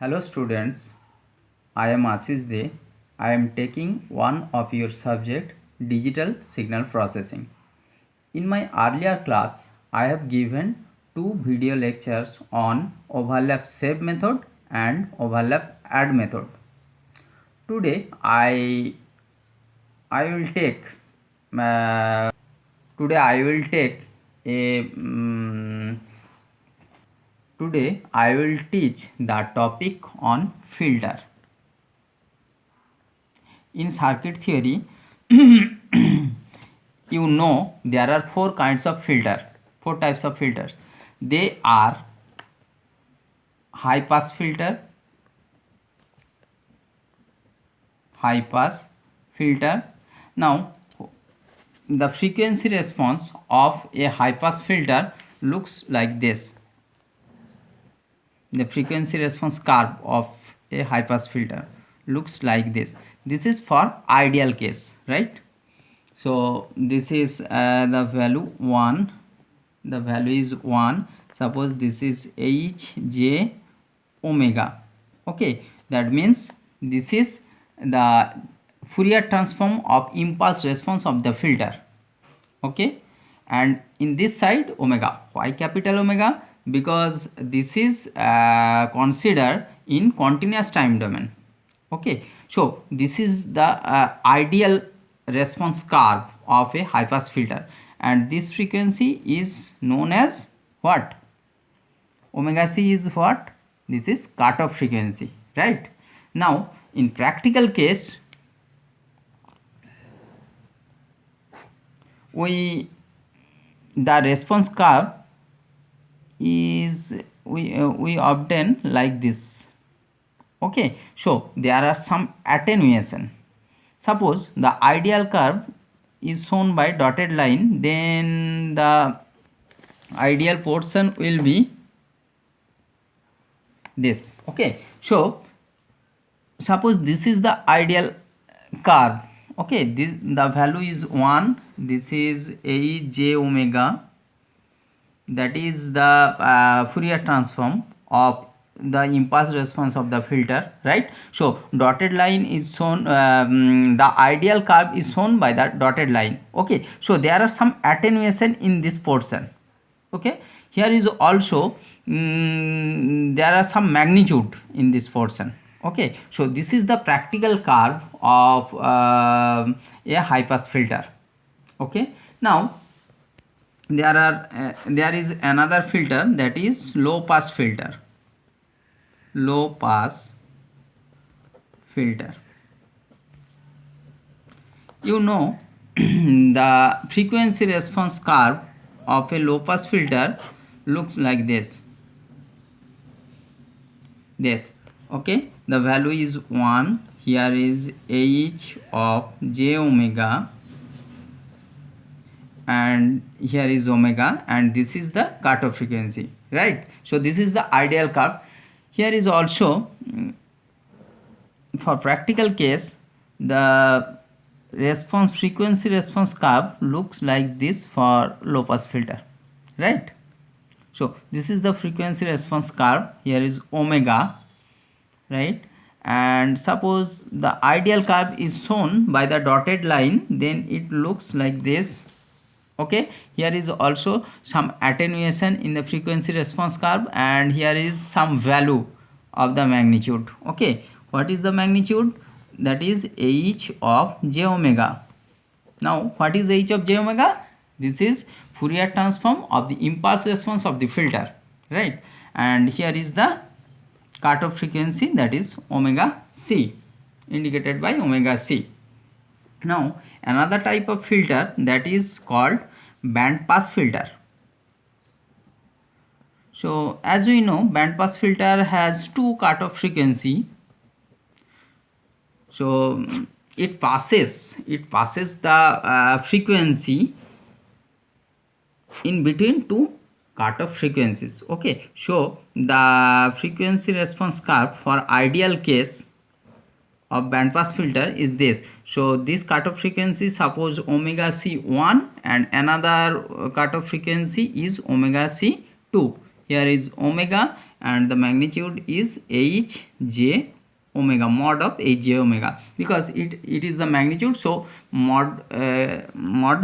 Hello students, I am Ashish De. I am taking one of your subject digital signal processing. In my earlier class, I have given two video lectures on overlap save method and overlap add method. Today I will take today I will take a today I will teach the topic on filter. In circuit theory, you know there are four types of filters. They are high pass filter, now the frequency response of a high pass filter looks like this. The frequency response curve of a high pass filter looks like this. This is for ideal case, right? So this is the value 1, the value is 1. Suppose this is h j omega. Okay, that means this is the Fourier transform of impulse response of the filter. Okay, and in this side omega. Why capital omega? Because this is considered in continuous time domain. Okay, so this is the ideal response curve of a high pass filter, and this frequency is known as what? Omega c is what? This is cutoff frequency, right? Now in practical case, the response curve is we obtain like this. Okay, so there are some attenuation. Suppose the ideal curve is shown by dotted line, then the ideal portion will be this. Okay, so suppose this is the ideal curve. Okay, the value is 1. This is a j omega, that is the Fourier transform of the impulse response of the filter, right? So dotted line is shown, the ideal curve is shown by the dotted line. Okay, so there are some attenuation in this portion. Okay, here is also there are some magnitude in this portion. Okay, so this is the practical curve of a high pass filter. Okay, now there is another filter, that is low pass filter. You know the frequency response curve of a low pass filter looks like this. Okay, the value is 1. Here is h of j omega, and here is omega, and this is the cutoff frequency, right? So this is the ideal curve. Here is also for practical case, the frequency response curve looks like this for low pass filter, right? So this is the frequency response curve. Here is omega, right? And suppose the ideal curve is shown by the dotted line, then it looks like this. Okay, here is also some attenuation in the frequency response curve, and here is some value of the magnitude. Okay, what is the magnitude? That is h of j omega. Now what is h of j omega? This is Fourier transform of the impulse response of the filter, right? And here is the cutoff frequency, that is omega c, indicated by omega c. Now another type of filter, that is called band pass filter. So as we know, band pass filter has two cutoff frequency. So it passes the frequency in between two cutoff frequencies. Okay, so the frequency response curve for ideal case of band pass filter is this. So this cutoff frequency, suppose omega c1, and another cutoff frequency is omega c2. Here is omega and the magnitude is Hj omega, mod of Hj omega, because it is the magnitude, so mod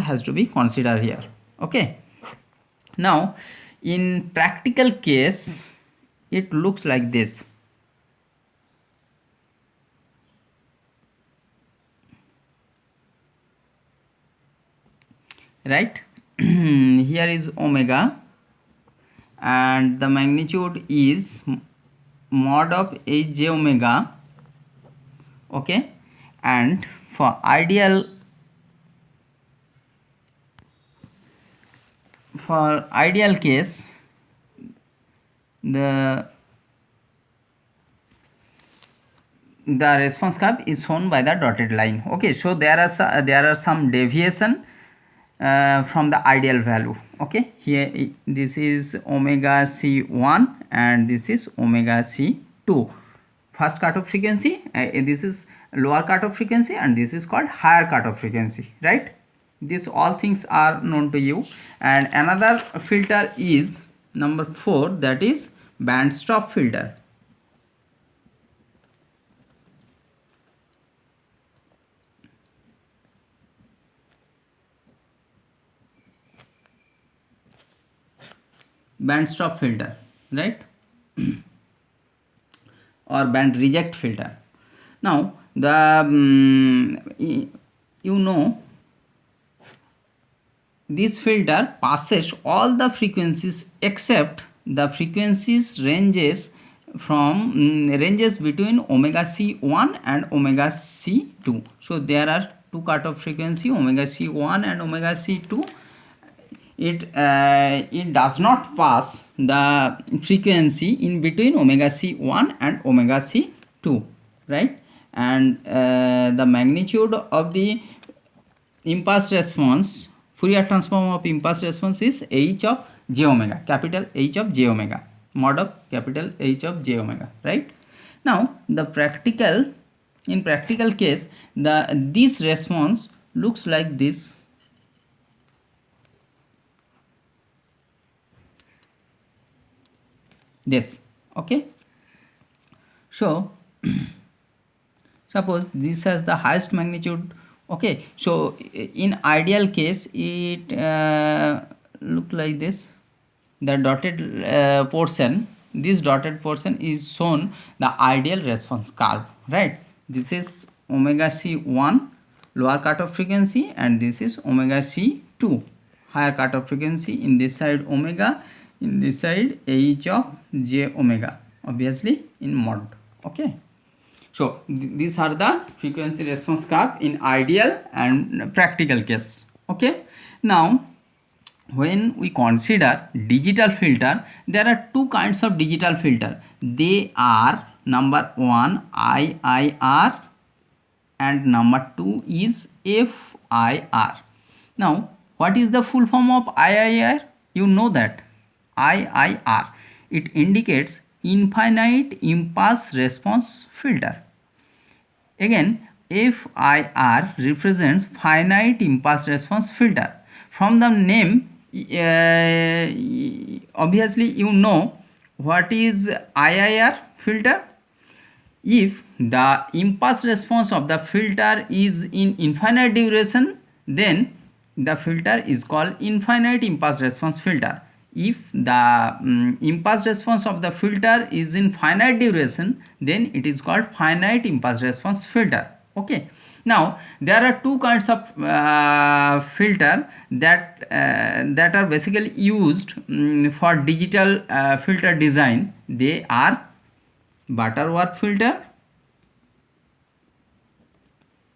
has to be considered here. Okay. Now in practical case it looks like this, right? Here is omega and the magnitude is mod of Hj omega. Okay, and for ideal case the response curve is shown by the dotted line. Okay, so there are some deviation from the ideal value. Okay, here this is omega c1 and this is omega c2, first cutoff frequency. This is lower cutoff frequency and this is called higher cutoff frequency, right? These all things are known to you. And another filter is number 4, that is band stop filter. Band stop filter, right? Or band reject filter. Now the this filter passes all the frequencies except the frequencies ranges between omega c1 and omega c2. So there are two cutoff frequency, omega c1 and omega c2. It does not pass the frequency in between omega c1 and omega c2, right? And the magnitude of the impulse response, Fourier transform of impulse response is h of j omega, capital H of j omega, mod of capital H of j omega, right? Now in practical case this response looks like this. Okay, so suppose this has the highest magnitude. Okay, so in ideal case it look like this. The dotted portion, this dotted portion is shown the ideal response curve, right? This is omega c1 lower cutoff frequency and this is omega c2 higher cutoff frequency. In this side omega, in this side H of j omega, obviously in mod. Okay, so these are the frequency response curve in ideal and practical case. Okay, now when we consider digital filter, there are two kinds of digital filter. They are number 1 IIR and number 2 is FIR. Now what is the full form of IIR? You know that IIR, it indicates infinite impulse response filter. Again FIR represents finite impulse response filter. From the name obviously you know what is IIR filter. If the impulse response of the filter is in infinite duration, then the filter is called infinite impulse response filter. If the impulse response of the filter is in finite duration, then it is called finite impulse response filter. Okay, now there are two kinds of filter that are basically used for digital filter design. They are Butterworth filter,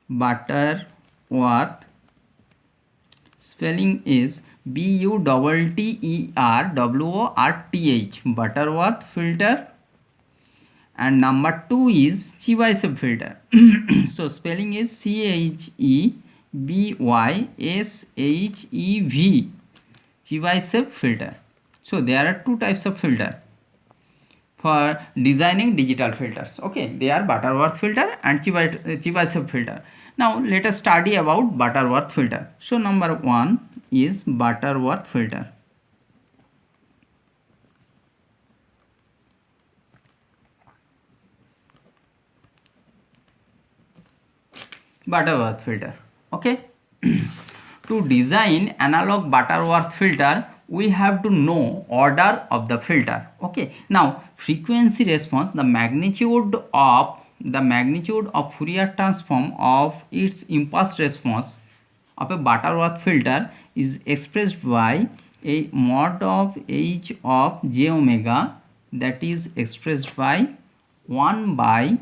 Butterworth, spelling is Butterworth, Butterworth filter, and number 2 is Chebyshev filter. So spelling is Chebyshev, Chebyshev filter. So there are two types of filter for designing digital filters. Okay, they are Butterworth filter and Chebyshev filter. Now let us study about Butterworth filter. So number 1 is Butterworth filter. Butterworth filter. Okay. To design analog Butterworth filter, we have to know order of the filter. Okay. Now frequency response, the magnitude of Fourier transform of its impulse response of a Butterworth filter is expressed by a mod of h of j omega, that is expressed by 1 by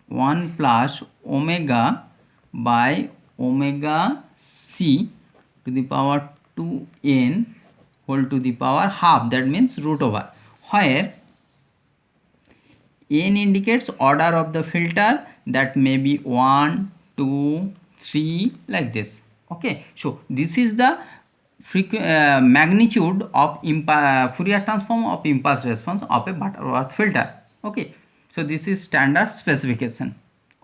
1 plus omega by omega c to the power 2n whole to the power half, that means root over, where n indicates order of the filter, that may be 1, 2, 3 like this. Okay, so this is the magnitude of Fourier transform of impulse response of a Butterworth filter. Okay, so this is standard specification.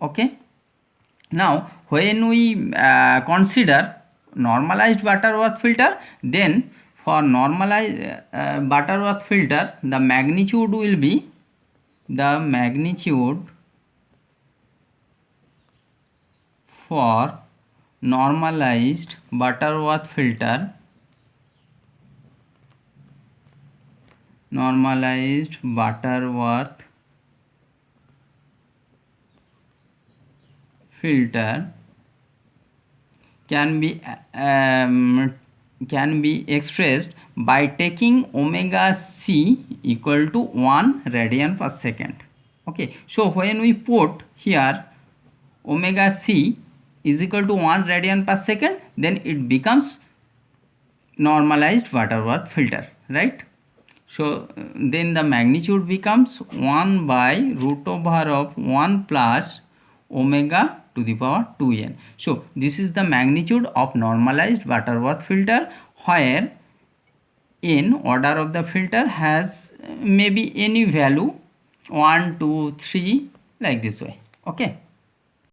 Okay, now when we consider normalized Butterworth filter, then for normalized Butterworth filter, the magnitude will be for normalized Butterworth filter can be expressed by taking omega c equal to 1 radian per second. Okay, so when we put here omega c is equal to 1 radian per second, then it becomes normalized Butterworth filter, right? So then the magnitude becomes 1 by root over of 1 plus omega to the power 2n. So this is the magnitude of normalized Butterworth filter, where n order of the filter has maybe any value 1, 2, 3 like this way. Okay.